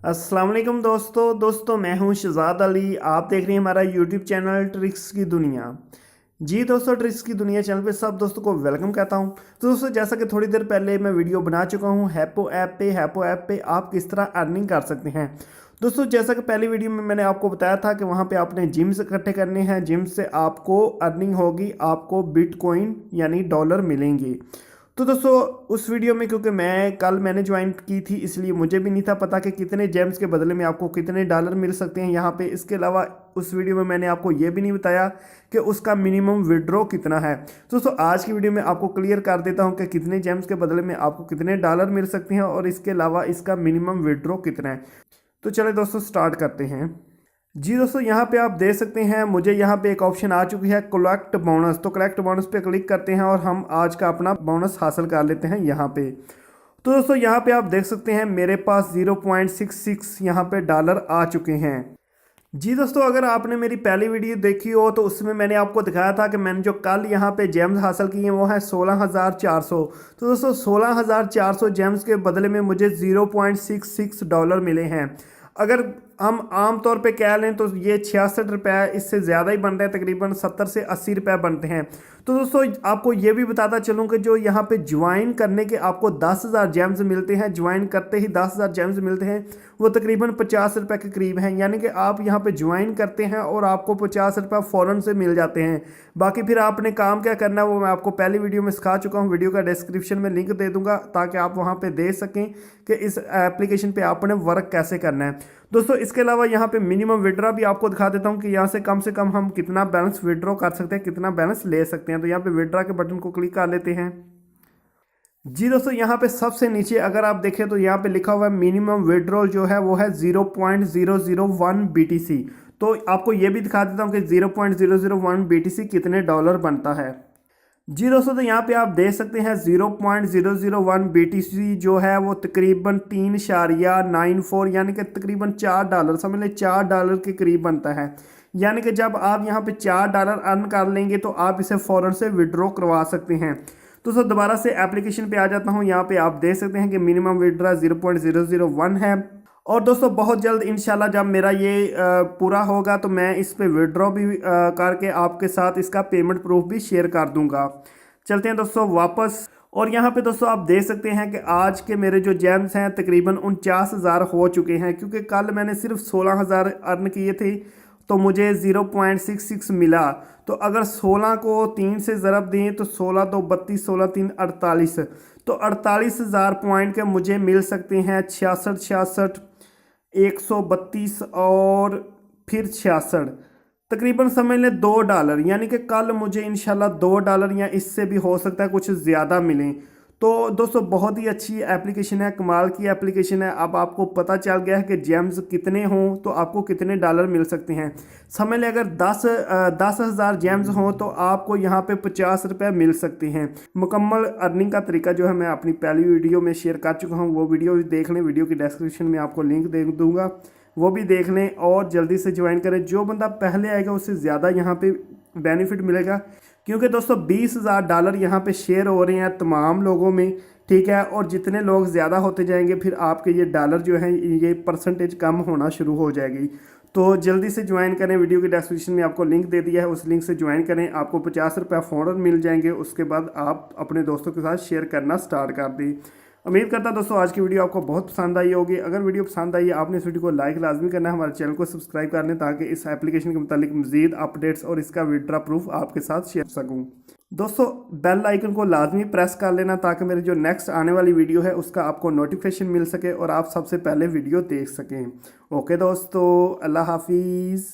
अस्सलाम वालेकुम दोस्तों मैं हूं शहजाद अली। आप देख रहे हैं हमारा यूट्यूब चैनल ट्रिक्स की दुनिया। जी दोस्तों, ट्रिक्स की दुनिया चैनल पे सब दोस्तों को वेलकम कहता हूं। तो दोस्तों, जैसा कि थोड़ी देर पहले मैं वीडियो बना चुका हूं हैप्पो ऐप पे आप किस तरह अर्निंग कर सकते हैं। दोस्तों, जैसा कि पहली वीडियो में मैंने आपको बताया था कि वहां पे आपने जिम्स इकट्ठे करने हैं, जिम से आपको अर्निंग होगी, आपको बिटकॉइन यानी डॉलर मिलेंगे। तो दोस्तों, उस वीडियो में क्योंकि मैंने ज्वाइन की थी, इसलिए मुझे भी नहीं था पता कि कितने जेम्स के बदले में आपको कितने डॉलर मिल सकते हैं यहाँ पे। इसके अलावा उस वीडियो में मैंने आपको ये भी नहीं बताया कि उसका मिनिमम विड्रॉ कितना है। तो दोस्तों, आज की वीडियो में आपको क्लियर कर देता हूँ कि कितने जेम्स के बदले में आपको कितने डॉलर मिल सकते हैं और इसके अलावा इसका मिनिमम विड्रॉ कितना है। तो चले दोस्तों, स्टार्ट करते हैं। जी दोस्तों, यहाँ पे आप देख सकते हैं मुझे यहाँ पे एक ऑप्शन आ चुकी है कलेक्ट बोनस। तो कलेक्ट बोनस पे क्लिक करते हैं और हम आज का अपना बोनस हासिल कर लेते हैं यहाँ पे। तो दोस्तों, यहाँ पे आप देख सकते हैं मेरे पास 0.66 यहाँ पे डॉलर आ चुके हैं। जी दोस्तों, अगर आपने मेरी पहली वीडियो देखी हो तो उसमें मैंने आपको दिखाया था कि मैंने जो कल यहाँ पे जेम्स हासिल किए हैं वो है 16,400। तो दोस्तों, 16,400 जेम्स के बदले में मुझे 0.66 डॉलर मिले हैं। अगर हम आम तौर पे कह लें तो ये 66 रुपये, इससे ज़्यादा ही बन रहे हैं, तकरीबन 70 से 80 रुपये बनते हैं। तो दोस्तों, आपको ये भी बताता चलूँ कि जो यहाँ पे ज्वाइन करने के आपको 10,000 जेम्स मिलते हैं, ज्वाइन करते ही 10,000 जेम्स मिलते हैं, वो तकरीबन 50 रुपये के करीब हैं। यानी कि आप यहाँ पे ज्वाइन करते हैं और आपको 50 रुपये फ़ौरन से मिल जाते हैं। बाकी फिर आपने काम क्या करना है वो मैं आपको पहली वीडियो में सिखा चुका हूँ। वीडियो का डिस्क्रिप्शन में लिंक दे दूँगा ताकि आप वहाँ पर देख सकें कि इस एप्लीकेशन पर आपने वर्क कैसे करना है। दोस्तों, इसके अलावा यहाँ पे मिनिमम विड्रॉ भी आपको दिखा देता हूँ कि यहाँ से कम हम कितना बैलेंस विड्रॉ कर सकते हैं, कितना बैलेंस ले सकते हैं। तो यहाँ पे विड्रॉ के बटन को क्लिक कर लेते हैं। जी दोस्तों, यहाँ पे सबसे नीचे अगर आप देखें तो यहाँ पे लिखा हुआ है मिनिमम विड्रॉल जो है वो है 0.001 BTC। तो आपको ये भी दिखा देता हूँ कि 0.001 BTC कितने डॉलर बनता है। जी दोस्तों, तो यहाँ पे आप देख सकते हैं 0.001 BTC जो है वो तकरीबन 3.94 यानी कि तकरीबन $4 समझ लें, $4 के करीब बनता है। यानी कि जब आप यहाँ पे $4 अर्न कर लेंगे तो आप इसे फ़ौरन से विड्रॉ करवा सकते हैं। तो सर दोबारा से एप्लीकेशन पे आ जाता हूँ। यहाँ पे आप देख सकते हैं कि मिनिमम विड्रॉ 0.001 है। और दोस्तों, बहुत जल्द इंशाल्लाह जब मेरा ये पूरा होगा तो मैं इस पे विड्रॉ भी करके आपके साथ इसका पेमेंट प्रूफ भी शेयर कर दूंगा। चलते हैं दोस्तों वापस। और यहाँ पे दोस्तों आप देख सकते हैं कि आज के मेरे जो जेम्स हैं तकरीबन 49,000 हो चुके हैं, क्योंकि कल मैंने सिर्फ 16,000 अर्न किए थे तो मुझे 0.66 मिला। तो अगर 16 को 3 से ज़रब दें तो 16 2 32, 16 3 48, तो 48,000 पॉइंट के मुझे मिल सकते हैं 66, 132 और फिर 66, तकरीबन समझ लें $2। यानी कि कल मुझे इंशाल्लाह $2 या इससे भी हो सकता है कुछ ज़्यादा मिलें। तो दोस्तों, बहुत ही अच्छी एप्लीकेशन है, कमाल की एप्लीकेशन है। अब आपको पता चल गया है कि जेम्स कितने हों तो आपको कितने डॉलर मिल सकते हैं। समझ लें अगर 10,000 जेम्स हों तो आपको यहाँ पे 50 रुपये मिल सकते हैं। मुकम्मल अर्निंग का तरीका जो है मैं अपनी पहली वीडियो में शेयर कर चुका हूँ, वो वीडियो भी देख लें। वीडियो की डिस्क्रिप्शन में आपको लिंक दे दूँगा, वो भी देख लें और जल्दी से ज्वाइन करें। जो बंदा पहले आएगा उससे ज़्यादा यहाँ पे बेनिफिट मिलेगा, क्योंकि दोस्तों $20,000 यहाँ पे शेयर हो रहे हैं तमाम लोगों में, ठीक है। और जितने लोग ज़्यादा होते जाएंगे फिर आपके ये डॉलर जो है ये परसेंटेज कम होना शुरू हो जाएगी। तो जल्दी से ज्वाइन करें। वीडियो की डिस्क्रिप्शन में आपको लिंक दे दिया है, उस लिंक से ज्वाइन करें। आपको 50 रुपये फ़ौरन मिल जाएंगे। उसके बाद आप अपने दोस्तों के साथ शेयर करना स्टार्ट कर दें। उम्मीद करता हूं दोस्तों आज की वीडियो आपको बहुत पसंद आई होगी। अगर वीडियो पसंद आई है आपने इस वीडियो को लाइक लाजमी करना है, हमारे चैनल को सब्सक्राइब कर लें ताकि इस एप्लीकेशन के मुतालिक मज़ीद अपडेट्स और इसका विड्रॉ प्रूफ आपके साथ शेयर सकूं। दोस्तों, बेल आइकन को लाजमी प्रेस कर लेना ताकि मेरी जो नेक्स्ट आने वाली वीडियो है उसका आपको नोटिफिकेशन मिल सके और आप सबसे पहले वीडियो देख सकें। ओके दोस्तों, अल्लाह हाफिज़।